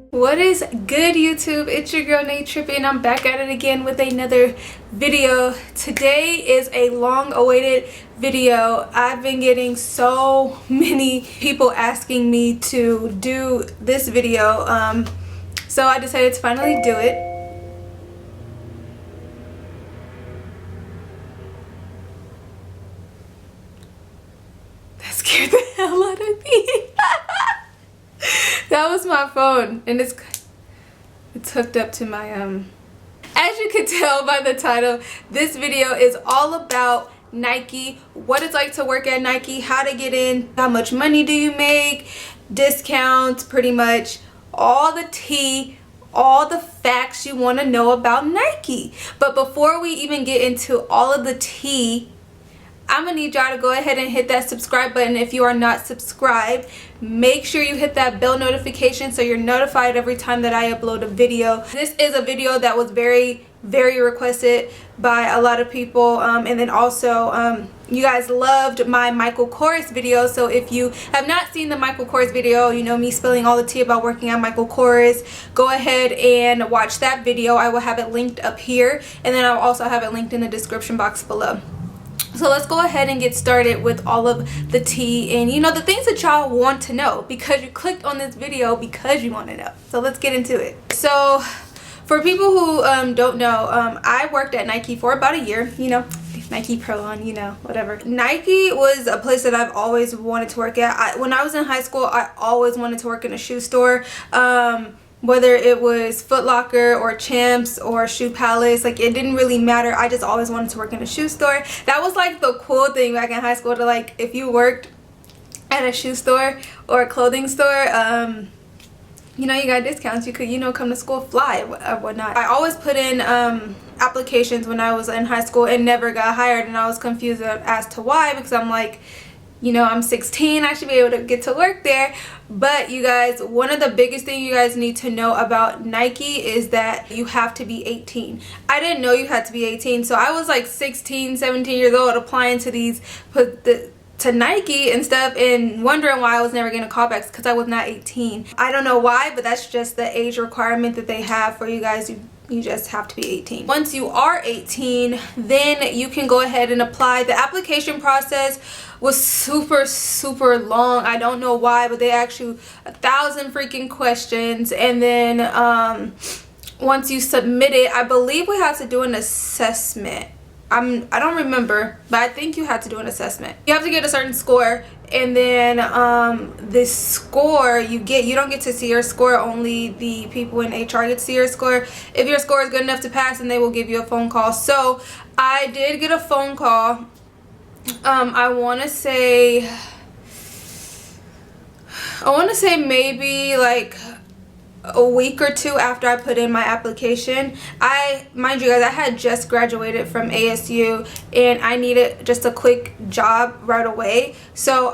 What is good, YouTube? It's your girl Nate Trippy, and I'm back at it again with another video. Today is a long awaited video. I've been getting so many people asking me to do this video, so I decided to finally do it. That scared the hell out of me. That was my phone, and it's hooked up to my as you can tell by the title, this video is all about Nike, what it's like to work at Nike, how to get in, how much money do you make, discounts, pretty much all the tea, all the facts you want to know about Nike. But before we even get into all of the tea, I'm gonna need y'all to go ahead and hit that subscribe button. If you are not subscribed, make sure you hit that bell notification so you're notified every time that I upload a video. This is a video that was very requested by a lot of people, and then also you guys loved my Michael Kors video. So if you have not seen the Michael Kors video, you know me spilling all the tea about working at Michael Kors, go ahead and watch that video. I will have it linked up here, and then I'll also have it linked in the description box below. So let's go ahead and get started with all of the tea and, you know, the things that y'all want to know, because you clicked on this video because you want to know. So let's get into it. So for people who don't know, I worked at Nike for about a year, you know, Nike Pro on, you know, whatever. Nike was a place that I've always wanted to work at. When I was in high school, I always wanted to work in a shoe store. Whether it was Foot Locker or Champs or Shoe Palace, like, it didn't really matter. I just always wanted to work in a shoe store. That was like the cool thing back in high school, to, like, if you worked at a shoe store or a clothing store, you know, you got discounts. You could, you know, come to school fly or whatnot. I always put in applications when I was in high school and never got hired, and I was confused as to why, because I'm like, you know, I'm 16, I should be able to get to work there. But you guys, one of the biggest things you guys need to know about Nike is that you have to be 18. I didn't know you had to be 18, so I was like 16, 17 years old applying to to Nike and stuff, and wondering why I was never getting callbacks because I was not 18. I don't know why, but that's just the age requirement that they have for you guys. You just have to be 18. Once you are 18, then you can go ahead and apply. The application process was super long. I don't know why, but they ask you 1,000 freaking questions, and then once you submit it, I believe we have to do an assessment. I don't remember, but I think you have to do an assessment. You have to get a certain score, and then the score you don't get to see your score. Only the people in HR get to see your score. If your score is good enough to pass, then they will give you a phone call. So I did get a phone call. I want to say maybe like a week or two after I put in my application. Mind you guys, I had just graduated from ASU and I needed just a quick job right away. So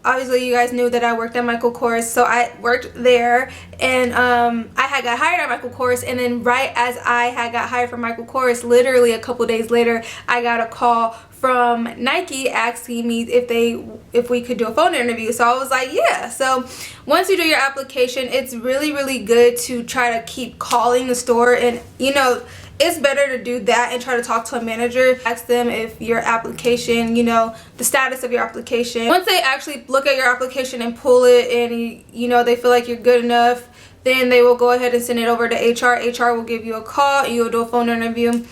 obviously you guys knew that I worked at Michael Kors, so I worked there, and I had got hired at Michael Kors, and then right as I had got hired from Michael Kors, literally a couple days later, I got a call from Nike asking me if we could do a phone interview. So I was like, yeah. So once you do your application, it's really good to try to keep calling the store, and, you know, it's better to do that and try to talk to a manager. Ask them if your application, you know, the status of your application. Once they actually look at your application and pull it, and, you know, they feel like you're good enough, then they will go ahead and send it over to HR. HR will give you a call and you'll do a phone interview.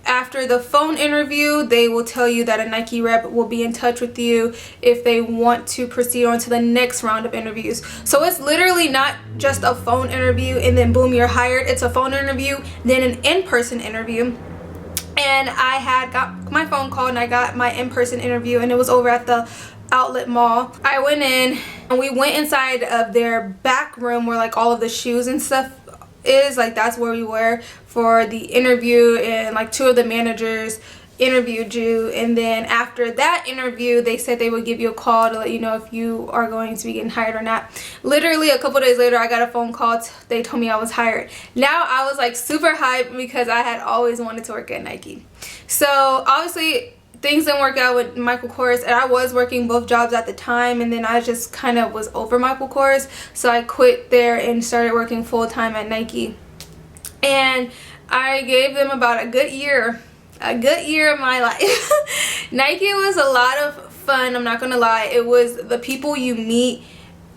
After the phone interview, they will tell you that a Nike rep will be in touch with you if they want to proceed on to the next round of interviews. So it's literally not just a phone interview and then boom, you're hired. It's a phone interview, then an in-person interview. And I had got my phone call and I got my in-person interview, and it was over at the outlet mall. I went in and we went inside of their back room where like all of the shoes and stuff is. Like, that's where we were for the interview, and like two of the managers interviewed you, and then after that interview they said they would give you a call to let you know if you are going to be getting hired or not. Literally a couple days later I got a phone call. They told me I was hired. Now I was like super hyped because I had always wanted to work at Nike. So obviously things didn't work out with Michael Kors, and I was working both jobs at the time, and then I just kind of was over Michael Kors, so I quit there and started working full-time at Nike. And I gave them about a good year of my life. Nike was a lot of fun, I'm not gonna lie. It was, the people you meet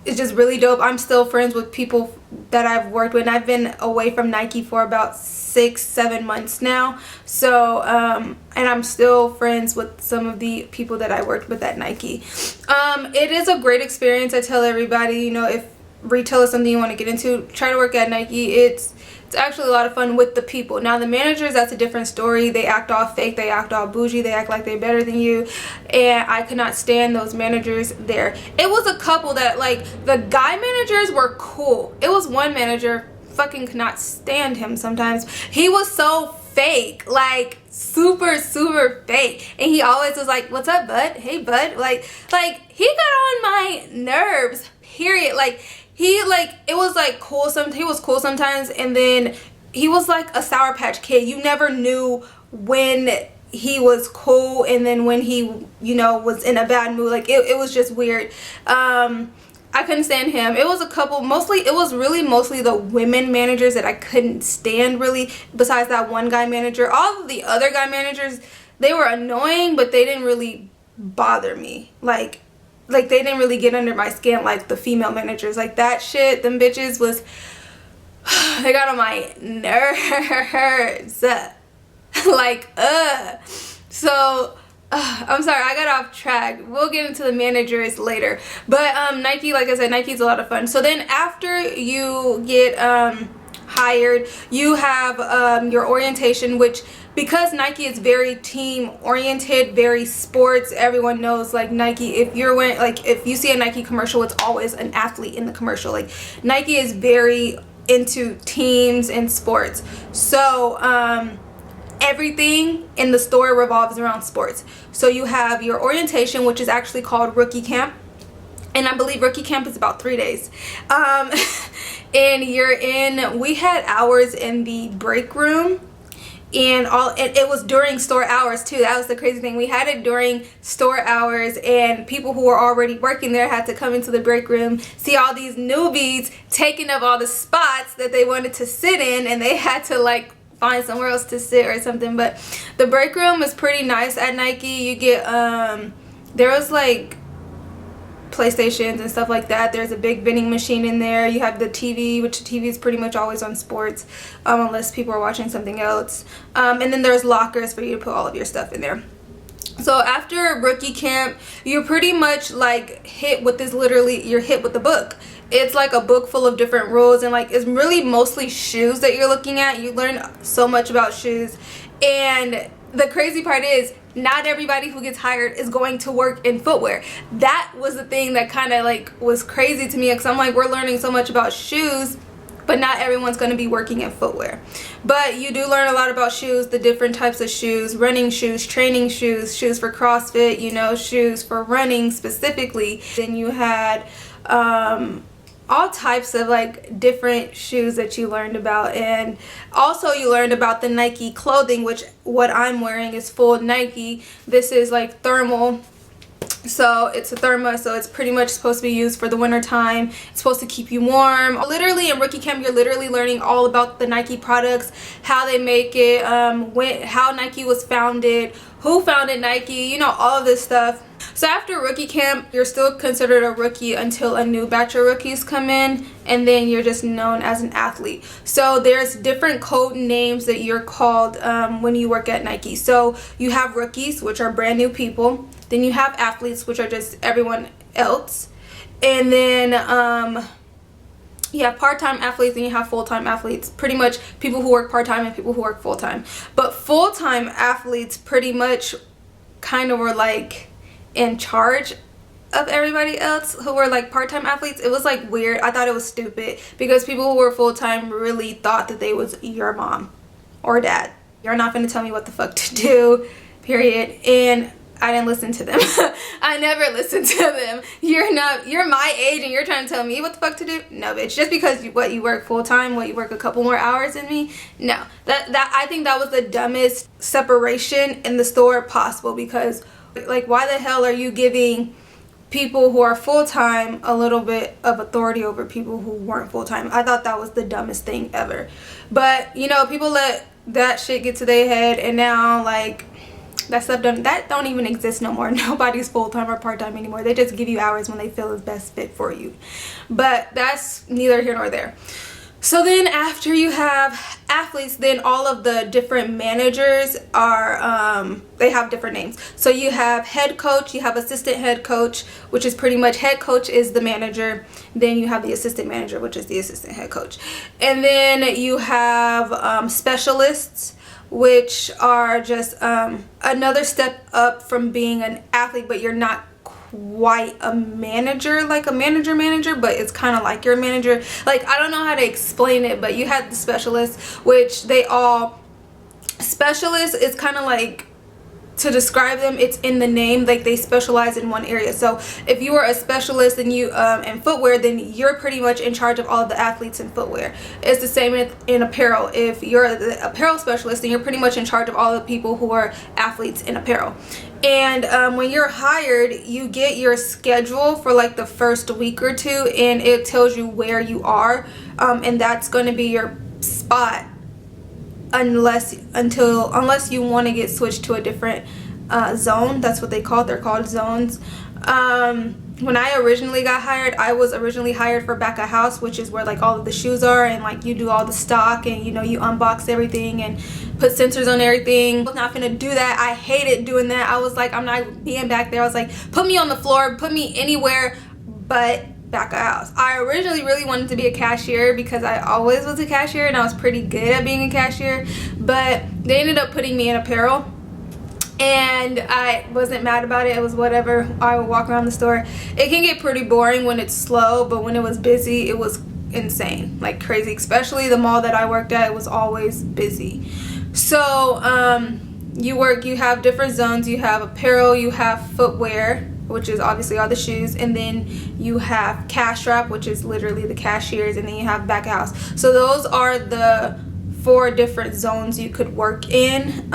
is just really dope. I'm still friends with people that I've worked with, and I've been away from Nike for about 6-7 months now. So and I'm still friends with some of the people that I worked with at Nike. It is a great experience. I tell everybody, you know, if retail is something you want to get into, try to work at Nike. It's actually a lot of fun with the people. Now the managers, that's a different story. They act all fake, they act all bougie, they act like they're better than you, and I could not stand those managers there. It was a couple that, like, the guy managers were cool. It was one manager, fucking could not stand him sometimes. He was so fake, like super fake, and he always was like, what's up, bud? Hey, bud. Like he got on my nerves, period. Like it was like cool, he was cool sometimes, and then he was like a Sour Patch Kid. You never knew when he was cool and then when he, you know, was in a bad mood. Like it was just weird. I couldn't stand him. It was a couple, mostly the women managers that I couldn't stand, really, besides that one guy manager. All of the other guy managers, they were annoying, but they didn't really bother me. Like they didn't really get under my skin like the female managers. Like that shit, them bitches was, they got on my nerves. Like, so I'm sorry, I got off track. We'll get into the managers later. But Nike, like I said, Nike's a lot of fun. So then after you get hired, you have your orientation, which, because Nike is very team oriented, very sports, everyone knows, like, Nike, if you're wearing, like, if you see a Nike commercial, it's always an athlete in the commercial. Like, Nike is very into teams and sports. So everything in the store revolves around sports. So you have your orientation, which is actually called rookie camp, and I believe rookie camp is about 3 days. And we had hours in the break room, and it was during store hours too. That was the crazy thing. We had it during store hours, and people who were already working there had to come into the break room, see all these newbies taking up all the spots that they wanted to sit in, and they had to, like, find somewhere else to sit or something. But the break room is pretty nice at Nike. You get there was like PlayStations and stuff like that. There's a big vending machine in there. You have the TV, which the TV is pretty much always on sports, unless people are watching something else. And then there's lockers for you to put all of your stuff in there. So after rookie camp, you're pretty much like hit with this, literally you're hit with the book. It's like a book full of different rules, and like it's really mostly shoes that you're looking at. You learn so much about shoes, and the crazy part is not everybody who gets hired is going to work in footwear. That was the thing that kind of like was crazy to me, because I'm like, we're learning so much about shoes, but not everyone's going to be working in footwear. But you do learn a lot about shoes, the different types of shoes, running shoes, training shoes, shoes for CrossFit, you know, shoes for running specifically. Then you had all types of like different shoes that you learned about, and also you learned about the Nike clothing, which what I'm wearing is full Nike. This is like thermal, so it's a therma, so it's pretty much supposed to be used for the winter time. It's supposed to keep you warm. Literally in rookie camp, you're literally learning all about the Nike products, how they make it, how Nike was founded, who founded Nike, you know, all of this stuff. So after rookie camp, you're still considered a rookie until a new batch of rookies come in, and then you're just known as an athlete. So there's different code names that you're called when you work at Nike. So you have rookies, which are brand new people. Then you have athletes, which are just everyone else. And then you have part-time athletes, and you have full-time athletes. Pretty much people who work part-time and people who work full-time. But full-time athletes pretty much kind of were like in charge of everybody else who were like part-time athletes. It was like weird. I thought it was stupid, because people who were full-time really thought that they was your mom or dad. You're not gonna tell me what the fuck to do, period. And I didn't listen to them. I never listened to them. You're my age and you're trying to tell me what the fuck to do? No, bitch. Just because you work full time, you work a couple more hours than me? No. That I think that was the dumbest separation in the store possible, because like, why the hell are you giving people who are full-time a little bit of authority over people who weren't full-time? I thought that was the dumbest thing ever. But you know, people let that shit get to their head, and now like that stuff don't even exist no more. Nobody's full-time or part-time anymore. They just give you hours when they feel is best fit for you. But that's neither here nor there. So then after you have athletes, then all of the different managers are, they have different names. So you have head coach, you have assistant head coach, which is pretty much head coach is the manager. Then you have the assistant manager, which is the assistant head coach. And then you have specialists, which are just another step up from being an athlete, but you're not quite a manager, like a manager, but it's kind of like your manager. Like, I don't know how to explain it, but you had the specialists, which specialists is kind of like, to describe them, it's in the name, like they specialize in one area. So if you are a specialist and you in footwear, then you're pretty much in charge of all of the athletes in footwear. It's the same in apparel. If you're the apparel specialist, then you're pretty much in charge of all the people who are athletes in apparel. And when you're hired, you get your schedule for like the first week or two, and it tells you where you are, and that's going to be your spot unless you want to get switched to a different zone. That's what they call it. They're called zones. When I originally got hired, I was originally hired for back of house, which is where like all of the shoes are, and like you do all the stock, and you know, you unbox everything and put sensors on everything. I was not gonna do that. I hated doing that. I was like, I'm not being back there. I was like, put me on the floor, put me anywhere but back of house. I originally really wanted to be a cashier because I always was a cashier and I was pretty good at being a cashier, but they ended up putting me in apparel, and I wasn't mad about it. It was whatever. I would walk around the store. It can get pretty boring when it's slow, but when it was busy, it was insane, like crazy. Especially the mall that I worked at, it was always busy. So you have different zones. You have apparel, you have footwear, which is obviously all the shoes, and then you have cash wrap, which is literally the cashiers, and then you have back of house. So those are the 4 different zones you could work in.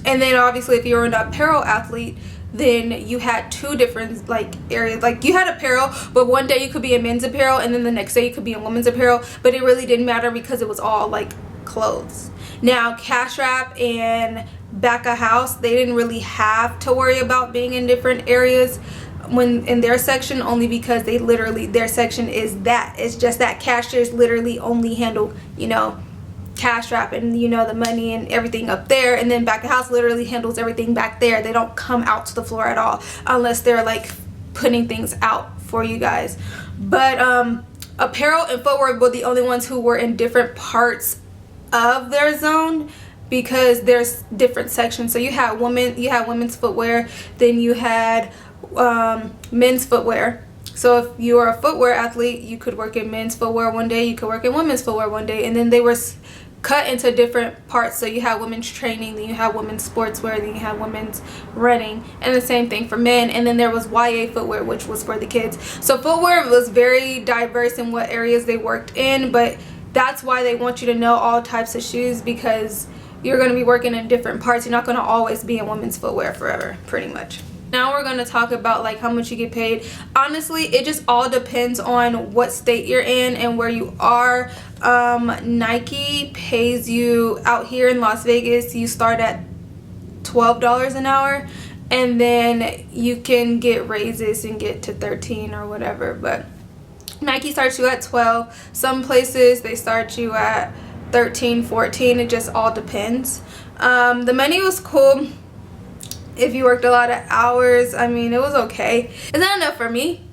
And then obviously if you're an apparel athlete, then you had 2 different like areas. Like you had apparel, but one day you could be in men's apparel, and then the next day you could be in women's apparel, but it really didn't matter because it was all like clothes. Now cash wrap and back of house, they didn't really have to worry about being in different areas when in their section, only because they literally, their section is that, it's just that cashiers literally only handle, you know, cash wrap and, you know, the money and everything up there, and then back of house literally handles everything back there. They don't come out to the floor at all unless they're like putting things out for you guys. But apparel and footwear were the only ones who were in different parts of their zone, because there's different sections. So you had women's footwear, then you had men's footwear. So if you were a footwear athlete, you could work in men's footwear one day, you could work in women's footwear one day, and then they were cut into different parts. So you have women's training, then you have women's sportswear, then you have women's running, and the same thing for men. And then there was YA footwear, which was for the kids. So footwear was very diverse in what areas they worked in, but that's why they want you to know all types of shoes, because you're going to be working in different parts. You're not going to always be in women's footwear forever, pretty much. Now we're going to talk about like how much you get paid. Honestly, it just all depends on what state you're in and where you are. Nike pays you out here in Las Vegas, you start at $12 an hour, and then you can get raises and get to 13 or whatever, but Nike starts you at 12. Some places they start you at 13, 14. It just all depends. The money was cool if you worked a lot of hours. I mean, it was okay. It's not enough for me,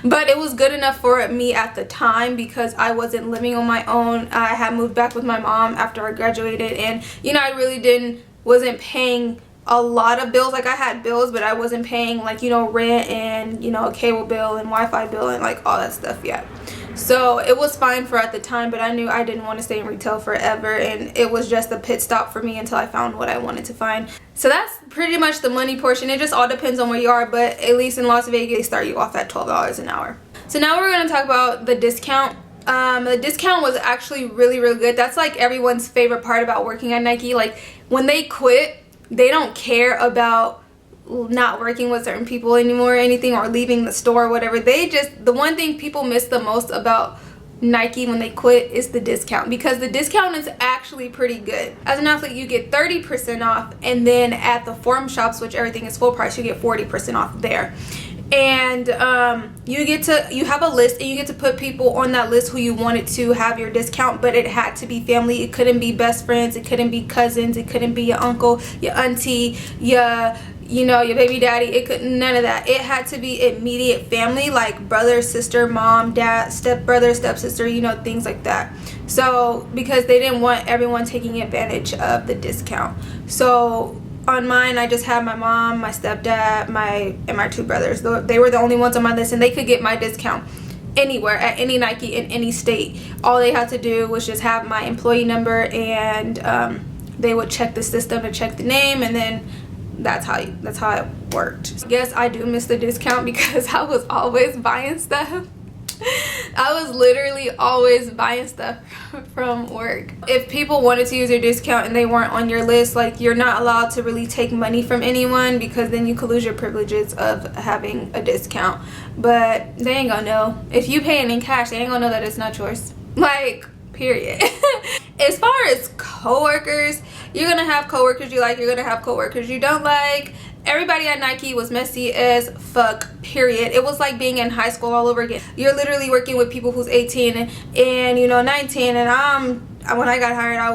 but it was good enough for me at the time because I wasn't living on my own. I had moved back with my mom after I graduated, and you know, I really wasn't paying a lot of bills. Like I had bills, but I wasn't paying like, you know, rent and, you know, a cable bill and Wi-Fi bill and like all that stuff yet. So it was fine for at the time, but I knew I didn't want to stay in retail forever, and it was just a pit stop for me until I found what I wanted to find. So that's pretty much the money portion. It just all depends on where you are, but at least in Las Vegas, they start you off at $12 an hour. So now we're going to talk about the discount. The discount was actually really good. That's like everyone's favorite part about working at Nike. Like when they quit, they don't care about not working with certain people anymore or anything, or leaving the store or whatever. The one thing people miss the most about Nike when they quit is the discount, because the discount is actually pretty good. As an athlete, you get 30% off, and then at the forum shops, which everything is full price, you get 40% off there. And you have a list, and you get to put people on that list who you wanted to have your discount, but it had to be family. It couldn't be best friends, it couldn't be cousins, it couldn't be your uncle, your auntie, your baby daddy. It could, none of that. It had to be immediate family, like brother, sister, mom, dad, stepbrother, stepsister, things like that. So because they didn't want everyone taking advantage of the discount. So on mine, I just had my mom, my stepdad, and my two brothers. They were the only ones on my list, and they could get my discount anywhere at any Nike in any state. All they had to do was just have my employee number, and they would check the system to check the name, and then that's how it worked. Yes, I do miss the discount because I was always buying stuff. I was literally always buying stuff from work. If people wanted to use your discount and they weren't on your list, like, you're not allowed to really take money from anyone, because then you could lose your privileges of having a discount. But they ain't gonna know. If you paying in cash, they ain't gonna know that it's not yours. Like, period. As far as coworkers, you're gonna have coworkers you like, you're gonna have coworkers you don't like. Everybody at Nike was messy as fuck, period. It was like being in high school all over again. You're literally working with people who's 18 and 19, and when I got hired, I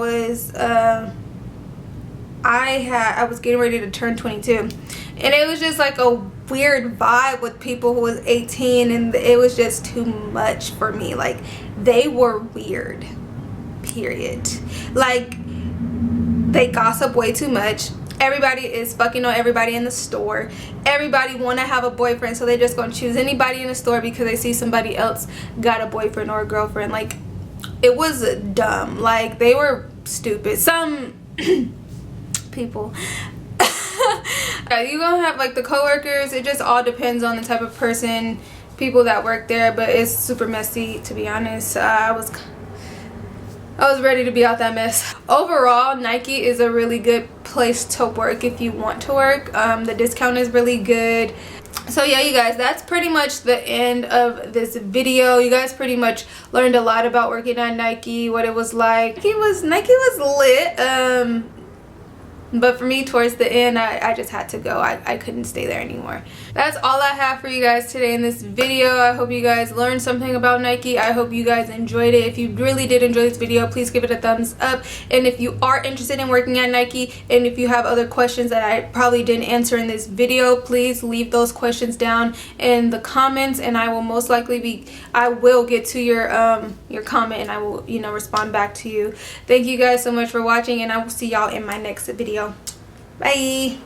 was getting ready to turn 22, and it was just like a weird vibe with people who was 18, and it was just too much for me. Like, they were weird, period. Like, they gossip way too much. Everybody is fucking on everybody in the store. Everybody want to have a boyfriend, so they just gonna choose anybody in the store because they see somebody else got a boyfriend or a girlfriend. Like, it was dumb. Like, they were stupid. Some people. You gonna have like the coworkers. It just all depends on the type of person, people that work there. But it's super messy, to be honest. I was ready to be out that mess. Overall, Nike is a really good place to work if you want to work. The discount is really good. So yeah, you guys, that's pretty much the end of this video. You guys pretty much learned a lot about working at Nike, what it was like. Nike was lit. But for me, towards the end, I just had to go. I couldn't stay there anymore. That's all I have for you guys today in this video. I hope you guys learned something about Nike. I hope you guys enjoyed it. If you really did enjoy this video, please give it a thumbs up. And if you are interested in working at Nike, and if you have other questions that I probably didn't answer in this video, please leave those questions down in the comments, and I will most likely get to your comment, and I will respond back to you. Thank you guys so much for watching, and I will see y'all in my next video. Bye.